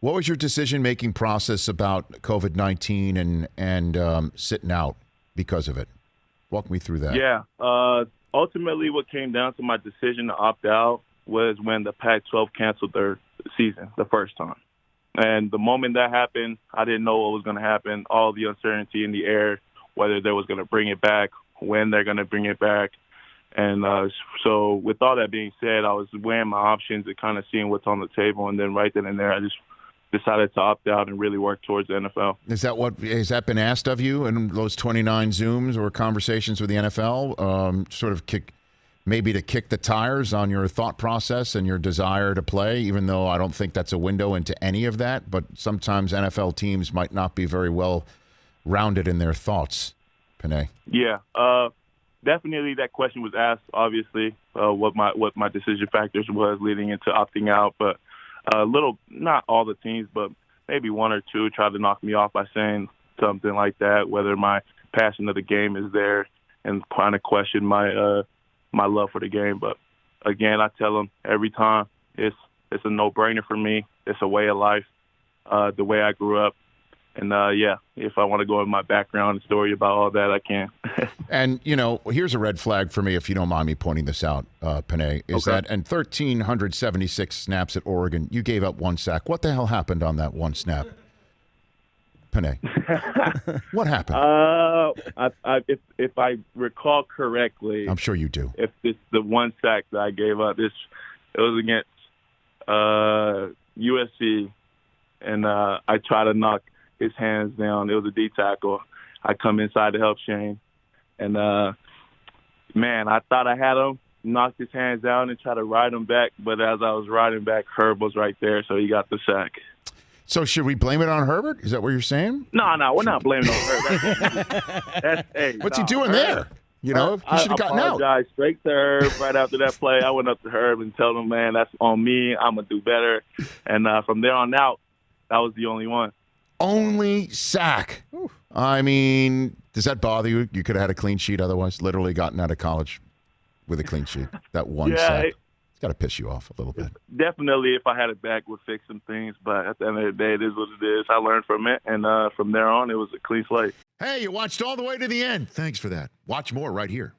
What was your decision-making process about COVID-19 and sitting out because of it? Walk me through that. Yeah. Ultimately, what came down to my decision to opt out was when the Pac-12 canceled their season the first time. And the moment that happened, I didn't know what was going to happen, all the uncertainty in the air, whether they was going to bring it back, when they're going to bring it back. And so with all that being said, I was weighing my options and kind of seeing what's on the table. And then right then and there, I just decided to opt out and really work towards the NFL. Has that been asked of you in those 29 Zooms or conversations with the NFL? Sort of kick the tires on your thought process and your desire to play, even though I don't think that's a window into any of that. But sometimes NFL teams might not be very well rounded in their thoughts. Penei. Yeah, definitely that question was asked, obviously, what my decision factors was leading into opting out. But not all the teams, but maybe one or two tried to knock me off by saying something like that, whether my passion of the game is there and kind of question my love for the game. But again, I tell them every time it's a no-brainer for me. It's a way of life, the way I grew up. And, if I want to go in my background and story about all that, I can. And, here's a red flag for me, if you don't mind me pointing this out, Penei, is that in 1,376 snaps at Oregon, you gave up one sack. What the hell happened on that one snap? Penei. What happened? If I recall correctly. I'm sure you do. If it's the one sack that I gave up, it was against USC, and I tried to knock his hands down. It was a D tackle. I come inside to help Shane. And, I thought I had him, knocked his hands down and try to ride him back. But as I was riding back, Herb was right there, so he got the sack. So should we blame it on Herbert? Is that what you're saying? No, we're not blaming it on Herbert. What's he doing there? He should have gotten out. I apologized straight to Herb right after that play. I went up to Herb and told him, man, that's on me. I'm going to do better. And from there on out, that was the only one. Only sack. Ooh. I mean, does that bother you? You could have had a clean sheet otherwise, literally gotten out of college with a clean sheet. That one sack. It's got to piss you off a little bit. Definitely, if I had it back, would fix some things. But at the end of the day, it is what it is. I learned from it, and from there on, it was a clean slate. Hey, you watched all the way to the end. Thanks for that. Watch more right here.